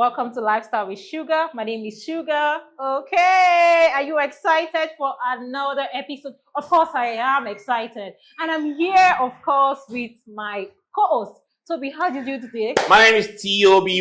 welcome to Lifestyle with Shuga. My name is Shuga. Okay, are you excited for another episode? Of course, I am excited. And I'm here, of course, with my co-host. Toby, how did you do today? My name is Toby,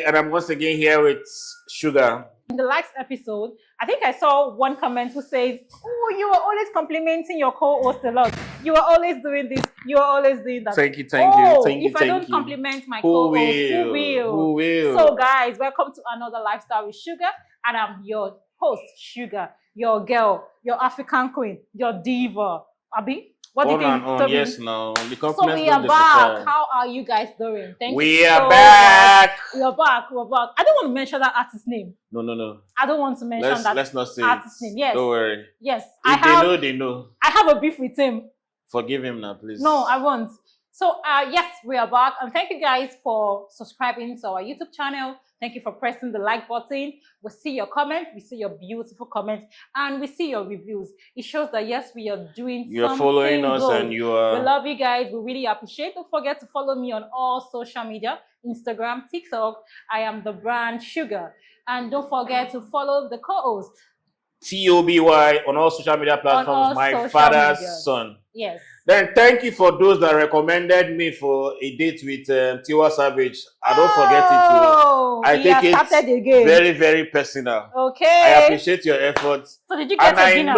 and I'm once again here with Shuga. In the last episode, I think I saw one comment who says, "Oh, you are always complimenting your co-host a lot. You are always doing this. You are always doing that." Thank you. If I don't compliment my co-host, who will? Who will? So, guys, welcome to another Lifestyle with Shuga, and I'm your host, Shuga, your girl, your African queen, your diva. Abi, what do you think? Toby? Yes, no. The So we are back. How are you guys doing? Thank you. We are back. We are back. We're back. I don't want to mention that artist's name. No. I don't want to mention that. Let's not say artist's name. Yes. Don't worry. Yes. If they know. I have a beef with him. Forgive him now, please. No, I won't. So, yes, we are back. And thank you guys for subscribing to our YouTube channel. Thank you for pressing the like button. We see your comments. We see your beautiful comments. And we see your reviews. It shows that, yes, we are doing something. You're following us and you are... We love you guys. We really appreciate. Don't forget to follow me on all social media. Instagram, TikTok. I am the brand Shuga. And don't forget to follow the co-host. Toby on all social media platforms. My father's son. Yes. Then thank you for those that recommended me for a date with Tiwa Savage. I don't forget it. I take it very, very personal. Okay. I appreciate your efforts. So did you get a dinner?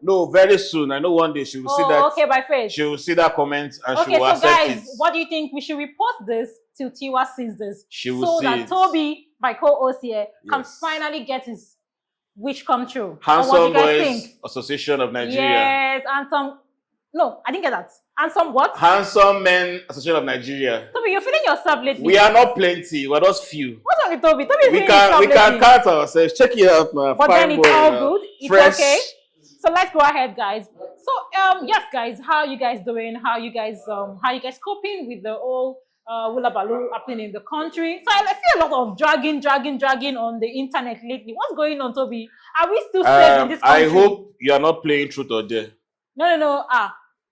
No, very soon. I know one day she will see that. Okay, by face. She will see that comment and she will accept it. So guys, what do you think? We should repost this till Tiwa sees this. She will see it. So that Toby, my co-host here, can finally get his wish come true. Handsome Boys Association of Nigeria. Yes, and some... No, I didn't get that. And some what? Handsome Men Association of Nigeria. Toby, you're feeling yourself lately. We are not plenty. We're just few. What's wrong with Toby? We can count ourselves. Check it out, man. But then it's all good. It's fresh. Okay. So let's go ahead, guys. So yes, guys, how you guys doing? How you guys coping with the whole Wula Balu happening in the country? So I see a lot of dragging on the internet lately. What's going on, Toby? Are we still safe in this country? I hope you are not playing truth or dare. No.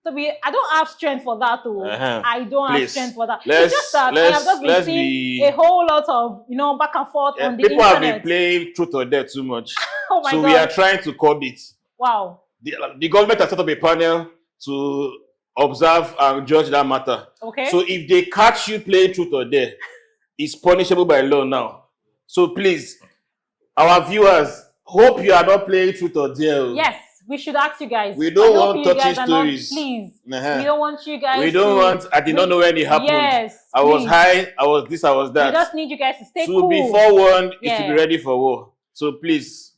Toby, I don't have strength for that. I don't have strength for that. It's just that I have just been seeing a whole lot of, back and forth on the internet. People have been playing truth or dare too much. Oh my God. We are trying to curb it. Wow. The government has set up a panel to observe and judge that matter. Okay. So if they catch you playing truth or dare, it's punishable by law now. So please, our viewers, hope you are not playing truth or dare. Yes. We should ask you guys. We don't want touching stories. Please. We don't want you guys. We don't want. I did not know when it happened. Yes. I was high. I was this. I was that. We just need you guys to stay cool. To be forewarned is to be ready for war. So please,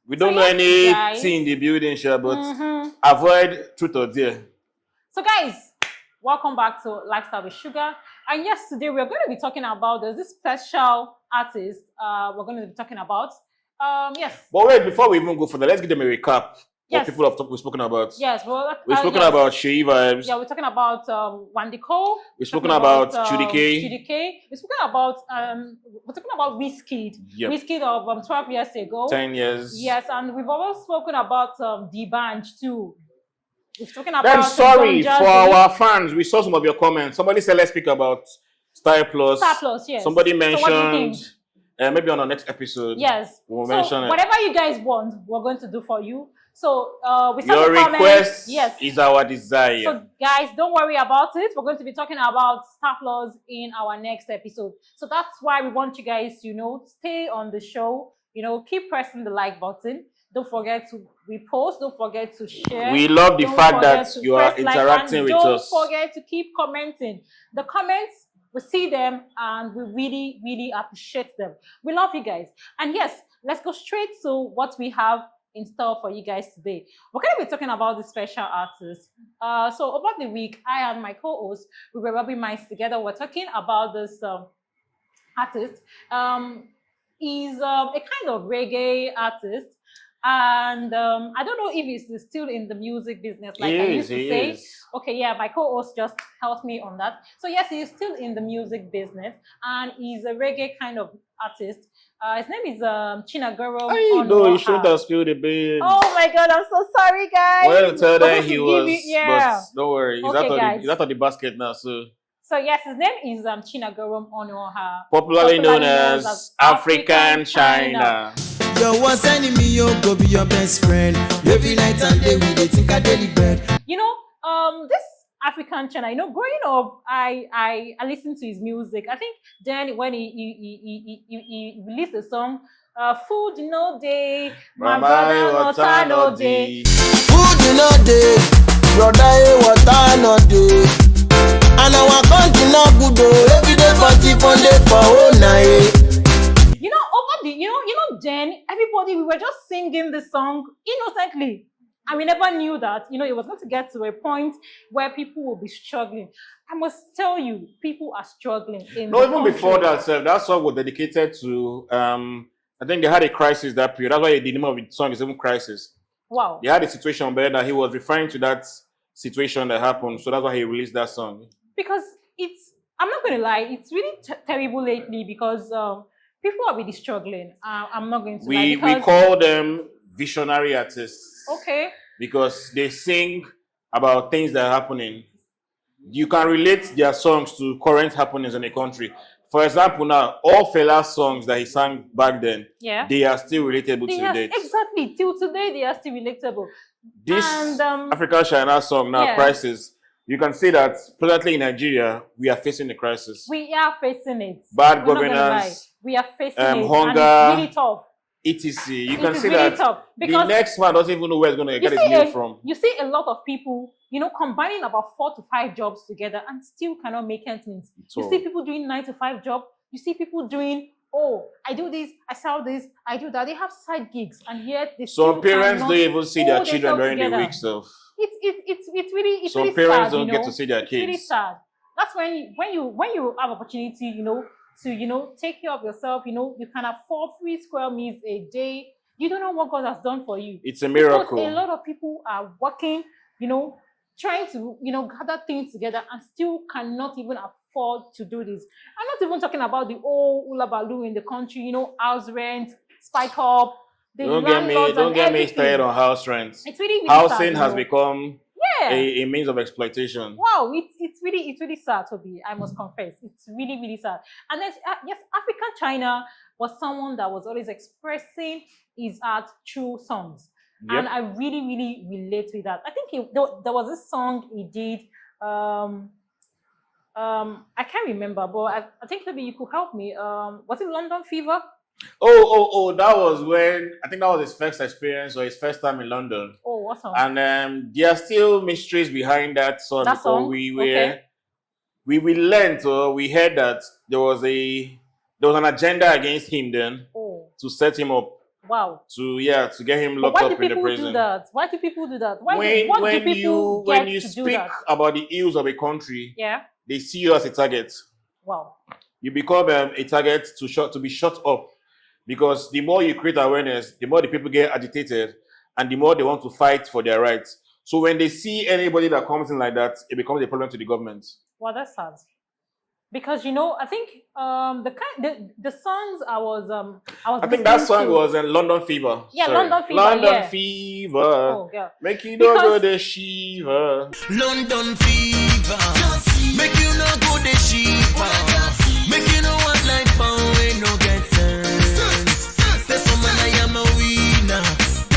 we don't know anything in the building, sure, but avoid truth or dare. So guys, welcome back to Lifestyle with Shuga. And yes, today we're going to be talking about this special artist. We're going to be talking about. Yes. But wait, before we even go further, let's give them a recap. What people have we've spoken about. Yes, well, we've spoken about Sheyi Vibes. Yeah, we're talking about Wandiko. We've spoken about Chudi K. We've spoken about Wizkid. Yep. Wizkid of 12 years ago. 10 years. Yes, and we've also spoken about D'banj too. We've spoken about. Then sorry for our fans. We saw some of your comments. Somebody said let's speak about Star Plus. Star Plus, yes. Somebody mentioned. So what do you think? Maybe on our next episode. Yes. We'll mention it. Whatever you guys want, we're going to do for you. So we your request is our desire. So guys, don't worry about it. We're going to be talking about Star Plus in our next episode. So that's why we want you guys to, stay on the show. Keep pressing the like button. Don't forget to repost. Don't forget to share. We love the fact that you are interacting with us. Don't forget to keep commenting. The comments, we see them and we really, really appreciate them. We love you guys. And yes, let's go straight to what we have in store for you guys today. We're going to be talking about the special artist. So over the week, I and my co-host, we were rubbing minds together. We're talking about this artist. He's a kind of reggae artist. And I don't know if he's still in the music business, like I used to say. Okay, yeah, my co-host just helped me on that. So yes, he's still in the music business, and he's a reggae kind of artist. His name is Chinagoro. No, you shouldn't have spilled the beans. Oh my God, I'm so sorry, guys. Well, tell them he was, but don't worry, he's out of the basket now. So yes, his name is Chinagorem Onoha, popularly known as African China. Your worst enemy, you go be your best friend. Every night and day we dey think a daily bread. You know, this African China, you know, growing up, I listened to his music. I think then when he released the song, food no day, my brother water no day. Food no day, brother water no day. And our country no good oh. Every day party fun day for whole night. You know, over the you know, then everybody, we were just singing the song innocently. And we never knew that, you know, it was going to get to a point where people will be struggling. I must tell you, people are struggling. No, even before that, that song was dedicated to, I think they had a crisis that period. That's why the name of the song is even Crisis. Wow. They had a situation where that he was referring to that situation that happened. So that's why he released that song. Because I'm not going to lie, it's really terrible lately because people are really struggling. I'm not going to lie. We call them visionary artists. Okay. Because they sing about things that are happening. You can relate their songs to current happenings in the country. For example, now, all Fela's songs that he sang back then, they are still relatable to date. Exactly. Till today, they are still relatable. This African China song now, Crisis, you can see that presently in Nigeria, we are facing the crisis. We are facing it. Bad governance. We are facing it. Hunger. And it's really tough. etc. You can see that the next man doesn't even know where he's going to get his meal from. You see a lot of people, you know, combining about 4 to 5 jobs together and still cannot make ends meet. You see people doing 9 to 5 job. You see people doing, oh, I do this, I sell this, I do that. They have side gigs, and yet they some parents don't even see their children during the week. So it's really some really parents sad, don't get to see their kids. It's really sad. That's when you have opportunity, you know, to, you know, take care of yourself, you know, you can afford 3 square meals a day. You don't know what God has done for you. It's a miracle. Because a lot of people are working, you know, trying to, you know, gather things together and still cannot even afford to do this. I'm not even talking about the old ulabalu in the country, you know, house rent, spike up. Don't get me started on house rent. It's really housing sad, has become a means of exploitation. Wow, it's really sad, Toby. I must confess, it's really sad. And then yes, African China was someone that was always expressing his art through songs, and I really relate with that. I think there was this song he did. I can't remember, but I think maybe you could help me. Was it London Fever? Oh, that was when, I think that was his first experience or his first time in London. Oh, what song? And there are still mysteries behind that song. We learned, or we heard that there was an agenda against him then to set him up. Wow. To get him locked up in the prison. Why do people do that? When you speak about the ills of a country, they see you as a target. Wow. You become a target to be shut up. Because the more you create awareness, the more the people get agitated and the more they want to fight for their rights. So when they see anybody that comes in like that, it becomes a problem to the government. Well, that's sad. Because, you know, I think the songs I think that song was London Fever. Yeah, sorry. London Fever. London Fever. Oh, yeah. Make you not go the shiver. London Fever. Make you not go the shiver. Make you know what life found no get sense.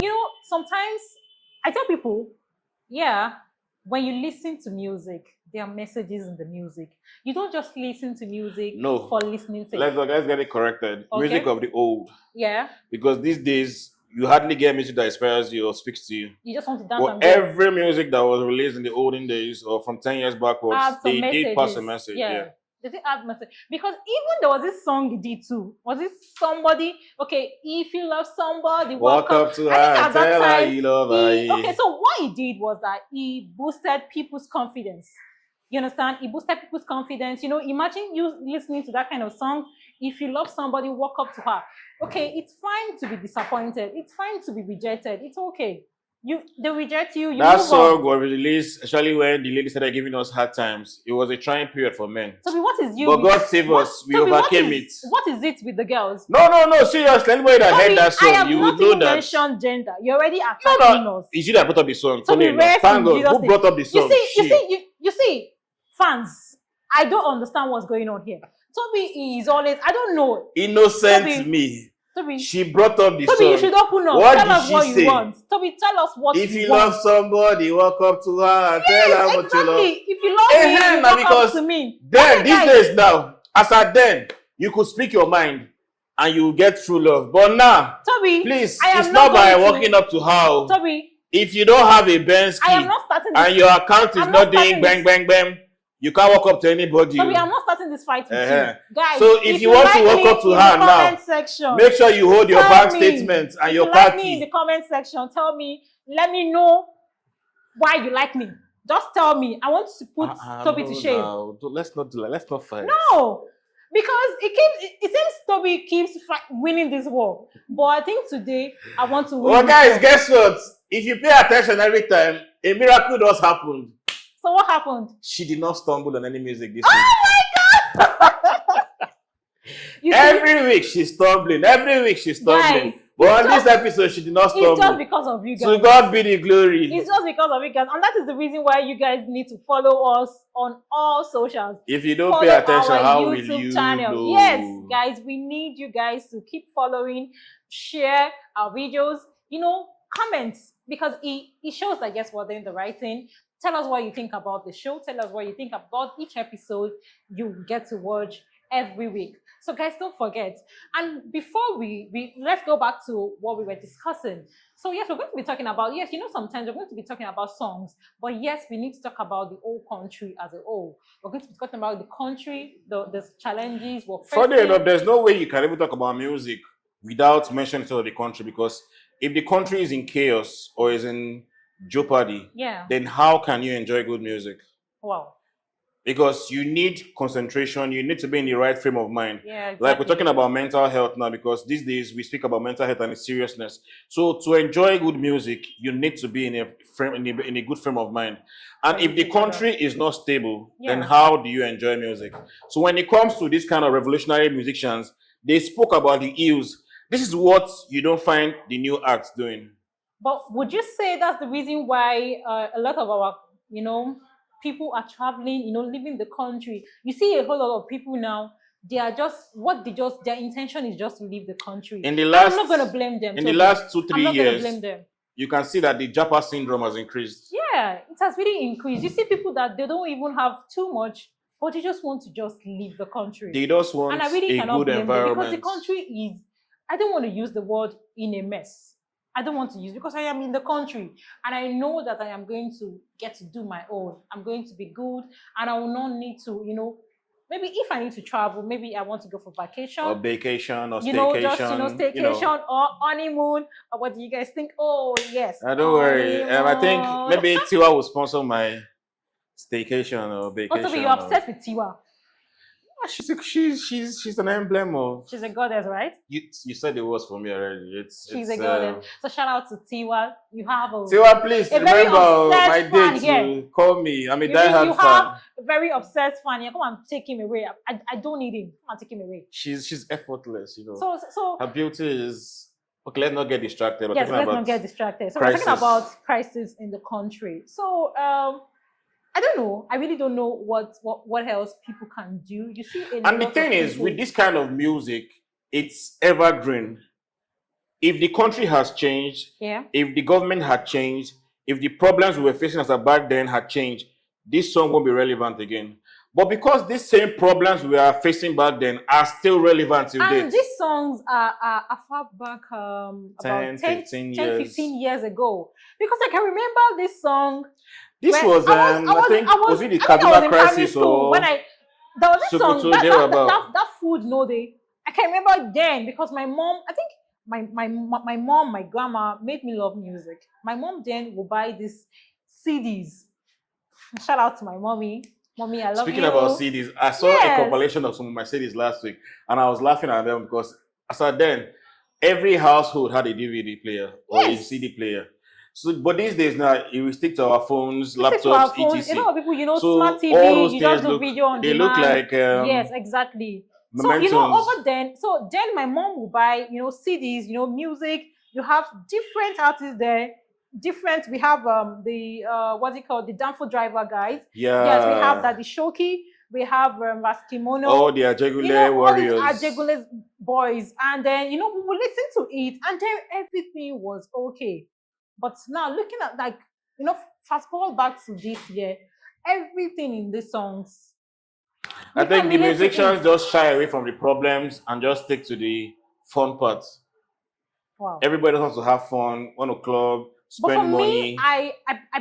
You know, sometimes I tell people, when you listen to music, there are messages in the music. You don't just listen to music for listening to it. Let's get it corrected. Okay. Music of the old. Yeah. Because these days, you hardly get music that inspires you or speaks to you. You just want to dance and every music that was released in the olden days or from 10 years backwards, they did pass a message. Yeah. They did add message. Because even there was this song he did too. Was it somebody? Okay, if you love somebody, walk up to her and tell her you love her. Okay, so what he did was that he boosted people's confidence. You understand? He boosted people's confidence. You know, imagine you listening to that kind of song. If you love somebody, walk up to her. Okay, it's fine to be disappointed. It's fine to be rejected. It's okay. They reject you. That song was released, especially when the lady started giving us hard times. It was a trying period for men. So what is you? But God save us. We overcame it. What is it with the girls? No. Seriously, anybody that heard that song, you would know that. I have not mentioned gender. You already attacking us. It's you that brought up the song. So thank God. Who brought up the song? You see, fans. I don't understand what's going on here. Toby is always, I don't know. Innocent Toby, me. Toby, She brought up the Toby, song. you should open up. What Tell did us she what say? you want. Toby, tell us what If you want. love somebody, walk up to her and tell her what you love. Exactly. If you love me, you walk up to me. Then, these days now, as at then, you could speak your mind and you get true love. But now, Toby, please, I am it's not by going to- walking up to her. Toby, If you don't have a Benz key I am not starting this. and your account is I'm not not doing starting bang, bang, bang, you can't walk up to anybody. Toby, I'm not starting this fight with you. Guys, so if you want to walk up to her now, section, make sure you hold your bank statements and your car me in key. the comment section. Tell me, let me know why you like me. Just tell me. I want to put Toby to shame. No, let's not do that. Let's not fight. No, because it seems Toby keeps winning this war. But I think today I want to win. Well, guys, guess what? If you pay attention every time, a miracle does happen. So what happened? She did not stumble on any music this week. Oh my God! Every week she's stumbling. Every week she's stumbling. Guys, but on this episode, she did not stumble. It's just because of you guys. To God be the glory. It's just because of you guys. And that is the reason why you guys need to follow us on all socials. If you don't pay attention, how will you channel. know? Yes, guys, we need you guys to keep following, share our videos, comment, because it shows that, yes, we're doing the right thing. Tell us what you think about the show. Tell us what you think about each episode you get to watch every week. So guys, don't forget. And before we let's go back to what we were discussing. So yes, we're going to be talking about, sometimes we're going to be talking about songs, but yes, we need to talk about the whole country as a whole. We're going to be talking about the country, the challenges. Funny enough, there's no way you can even talk about music without mentioning the country, because if the country is in chaos or is in jeopardy, then how can you enjoy good music? Wow. Because you need concentration, you need to be in the right frame of mind. Yeah, exactly. Like we're talking about mental health now, because these days we speak about mental health and its seriousness. So to enjoy good music, you need to be in a good frame of mind. And if the country is not stable, then how do you enjoy music? So when it comes to this kind of revolutionary musicians, they spoke about the ills. This is what you don't find the new acts doing. But would you say that's the reason why a lot of our, people are traveling, leaving the country? You see a whole lot of people now, they are their intention is just to leave the country. I'm not going to blame them. In the last 2-3 years, I'm not going to blame them. You can see that the Japa syndrome has increased. Yeah, it has really increased. You see people that they don't even have too much, but they just want to just leave the country. They just want and I really a good environment. Because the country is, I don't want to use the word in a mess. I don't want to use, because I am in the country and I know that I am going to get to do my own. I'm going to be good and I will not need to, maybe if I need to travel, maybe I want to go for vacation. Or vacation or staycation. Staycation or honeymoon. Or what do you guys think? Oh, yes. Don't worry. I think maybe Tiwa will sponsor my staycation or vacation. Also, you're obsessed with Tiwa. She's an emblem of. She's a goddess, right? You said the words for me already. She's a goddess. So shout out to Tiwa. You have Tiwa, please remember my date to call me. I'm a diehard fan. You have a very obsessed fan. Come and take him away. I don't need him. Come and take him away. She's effortless, So her beauty is. Okay, let's not get distracted. Yes, let's not get distracted. So we're talking about crisis in the country. So I don't know. I really don't know what else people can do. You see, and the thing is, with this kind of music, it's evergreen. If the country has changed, if the government had changed, if the problems we were facing as a back then had changed, this song won't be relevant again. But because these same problems we are facing back then are still relevant till date. And these songs are far back about 10, 15 years ago. Because I can remember this song. This was, was it the Kaduna Crisis or when there was this song, that food, I can remember then, because my mom, I think my mom, my grandma made me love music. My mom then would buy these CDs. Shout out to my mommy. Mommy, I love you. Speaking about CDs, I saw a compilation of some of my CDs last week, and I was laughing at them because as at then, every household had a DVD player or a CD player. So, but these days now, we stick to our phones, laptops, etc. A lot of people, smart TV, you just do video on demand. They look like yes, exactly. Mementos. So over then, my mom will buy, CDs, music. You have different artists there. We have the what's it called, the Danfo Driver guys. Yeah. Yes, we have that the Shoki. we have Raskimono. Oh, the Ajegule warriors. All these Ajegule boys. And then, we will listen to it and then everything was okay. But now looking at fast forward back to this year, everything in the songs. I think the musicians just shy away from the problems and just stick to the fun parts. Wow. Everybody wants to have fun, want to club, spend but for money. me, I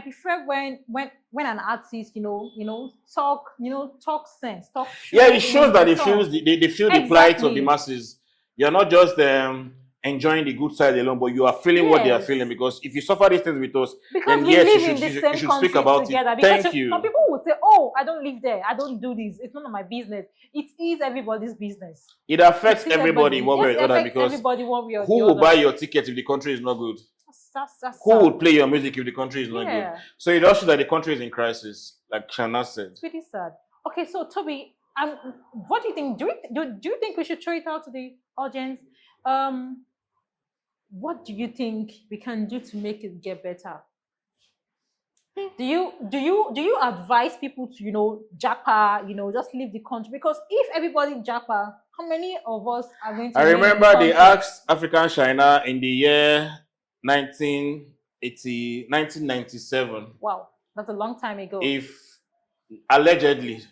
prefer when an artist, talk sense, talk. Yeah, it shows that they feel the plight of the masses. You're not just enjoying the good side alone, but you are feeling what they are feeling. Because if you suffer these things with us, then yes, you should speak about it. Thank you. Some people will say, "Oh, I don't live there. I don't do this. It's none of my business." It is everybody's business. It affects everybody one way or the other. Because who will buy your ticket if the country is not good? Who will play your music if the country is not good? So it also shows that the country is in crisis, like Shana said. It's pretty sad. Okay, so Toby, what do you think? Do you think we should throw it out to the audience? What do you think we can do to make it get better? Do you advise people to japa, just leave the country? Because if everybody japa, how many of us are going to? I remember they asked African China in the year 1997. Wow, that's a long time ago. If allegedly,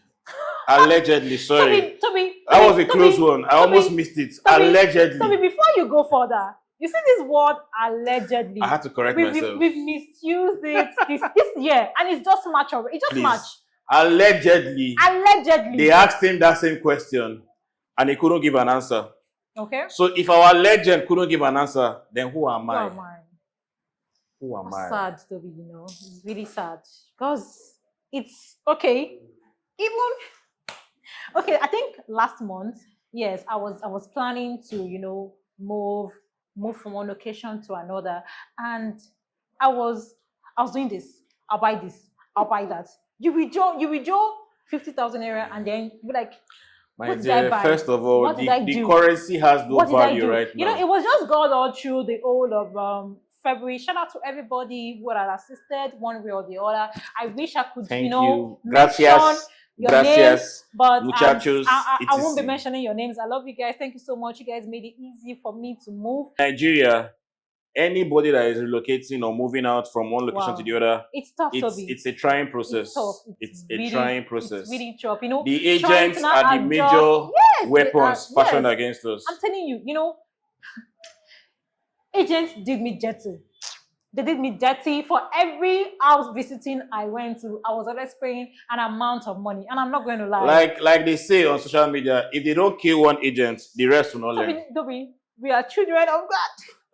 sorry, Toby, that was a close one. I almost missed it. Allegedly. Toby, before you go further, you see this word allegedly. I had to correct myself. We've misused it this year, and it's just match over. It just match. Allegedly. They asked him that same question, and he couldn't give an answer. Okay. So if our legend couldn't give an answer, then who am I? Who am I? Sad, Toby. It's really sad because it's okay. I think last month, yes, I was planning to move from one location to another, and I was doing this. I'll buy this. I'll buy that. You withdraw 50,000 naira, and then you're like, my dear, first of all, the currency has no value right now. It was just God all through the whole of February. Shout out to everybody who had assisted one way or the other. I wish I could, Thank you. Gracias. Names, but muchachos, I won't be mentioning your names. I love you guys. Thank you so much. You guys made it easy for me to move. Nigeria, anybody that is relocating or moving out from one location to the other, it's tough. It's a trying process. It's a trying process. It's really tough. The agents are the major weapons fashioned against us. I'm telling you, agents did me dirty. They did me dirty. For every house visiting I went to, I was always paying an amount of money, and I'm not going to lie. Like they say on social media, if they don't kill one agent, the rest will not learn. We are children of God.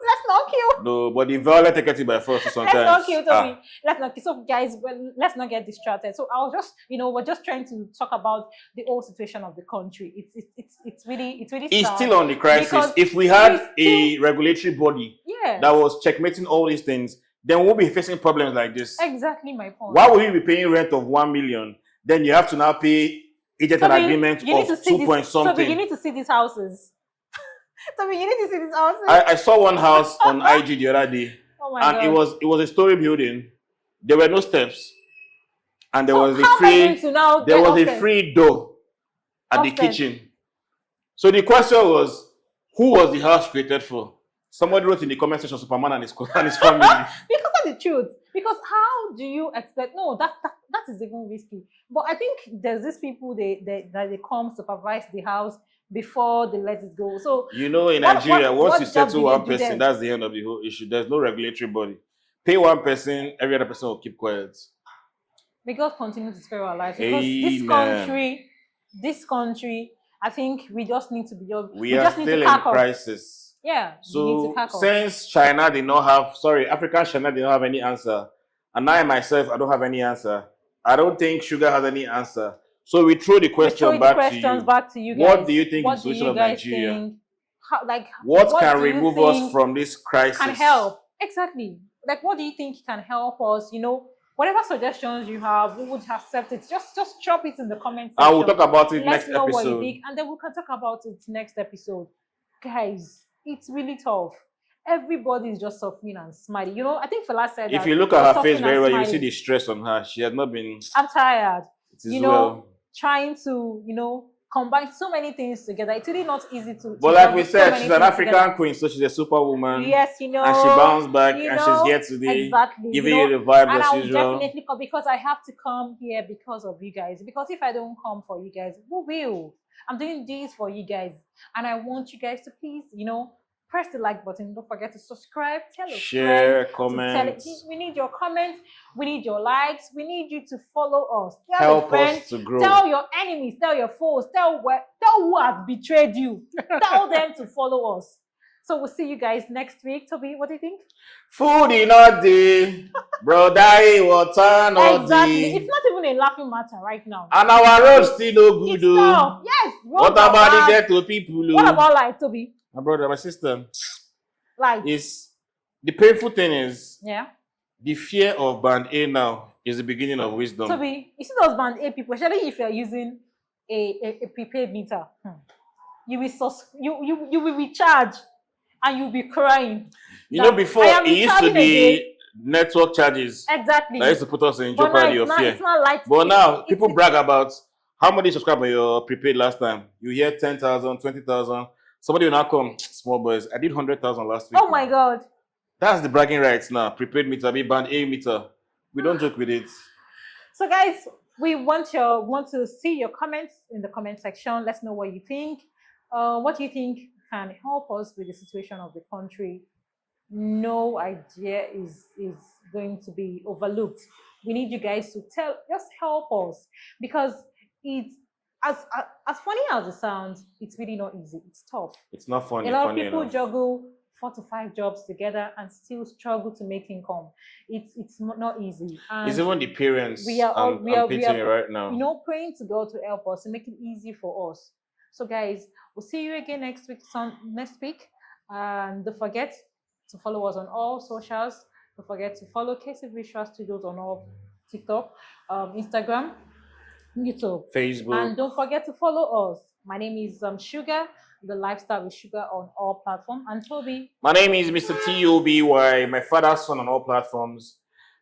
Let's not kill. No, but the violent take it by force sometimes. Let's not kill, Toby. Let's not kill. So, guys, let's not get distracted. So, I was just, we're just trying to talk about the whole situation of the country. It's really sad. It's still on the crisis. If we had a regulatory body that was checkmating all these things, then we'll be facing problems like this. Exactly my point. Why would you be paying rent of 1 million? Then you have to now pay agent an agreement of 2 point something. So you need to see these houses. You need to see these houses. I saw one house on IG the other day. Oh my God. It was a story building. There were no steps. And there was a free door at the kitchen. So the question was, who was the house created for? Somebody wrote in the comment section, Superman and his family. Because that's the truth. Because how do you expect? No, that is even risky. But I think there's these people that they come supervise the house before they let it go. So in Nigeria, once you settle one person, that's the end of the whole issue. There's no regulatory body. Pay one person, every other person will keep quiet. May God continue to spare our lives. Because this country, I think we just need to be. We are still in crisis. Yeah. So since African China did not have any answer, and I myself, I don't have any answer. I don't think Shuga has any answer. So we throw the question back to you. Guys. What do you think is the solution of Nigeria? What can remove us from this crisis? Can help. Exactly. What do you think can help us? Whatever suggestions you have, we would accept it. Just drop it in the comments section. And we'll talk about it next episode. What you think, and then we can talk about it next episode. Guys, it's really tough. Everybody is just suffering and smiling. I think Fela said that. If you look at her face very well, you see the stress on her. She has not been. I'm tired. It is trying to, combine so many things together. It's really not easy to. But to like we juggle so said, many she's an things African together. queen, so she's a superwoman. Yes, And she bounced back, and she's here today, exactly, giving you the vibes and as I will usual. definitely come because I have to come here because of you guys. Because if I don't come for you guys, who will? I'm doing this for you guys, and I want you guys to please, press the like button. Don't forget to subscribe. Tell a Share, friend. comment. We need your comments. We need your likes. We need you to follow us. Tell Help a friend. us to grow. Tell your enemies. Tell your foes. Tell who has betrayed you. Tell them to follow us. So we'll see you guys next week. Toby, what do you think? Food in all day, brother, water no Exactly. day. It's not even a laughing matter right now. And our road still no good. It's tough. Yes. What about the ghetto people? What about like Toby? My brother, my sister. Like Is the painful thing is yeah. the fear of band A now is the beginning of wisdom. Toby, you see those band A people, especially if you're using a prepaid meter, you will recharge and you'll be crying. Before it used to be network charges. Exactly. That used to put us in jeopardy of fear. It's not like but now people brag about how many subscribed on your prepaid last time. You hear 10,000, 20,000. Somebody will now come, small boys. I did 100,000 last week. Oh my God. That's the bragging rights now. Prepaid meter, be band A meter. We don't joke with it. So guys, we want to see your comments in the comment section. Let's know what you think. What do you think can help us with the situation of the country? No idea is going to be overlooked. We need you guys to just help us, because it's as funny as it sounds, it's really not easy. It's tough. It's not funny. A lot of people juggle 4 to 5 jobs together and still struggle to make income. It's not easy. And it's even the parents. We are right now. Praying to God to help us and make it easy for us. So guys, we'll see you again next week. And don't forget to follow us on all socials. Don't forget to follow KC Visual Studios on all TikTok, Instagram, YouTube, Facebook. And don't forget to follow us. My name is Shuga, the Lifestyle with Shuga on all platforms. And Toby. My name is Mr. TOBY, my father's son on all platforms.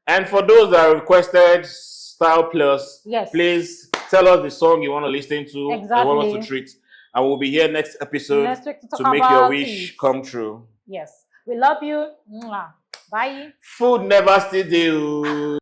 And for those that requested Style Plus, yes, please tell us the song you want to listen to. Exactly. I want us to treat. And we'll be here next episode to make your wish come true. Yes. We love you. Mwah. Bye. Food never still do.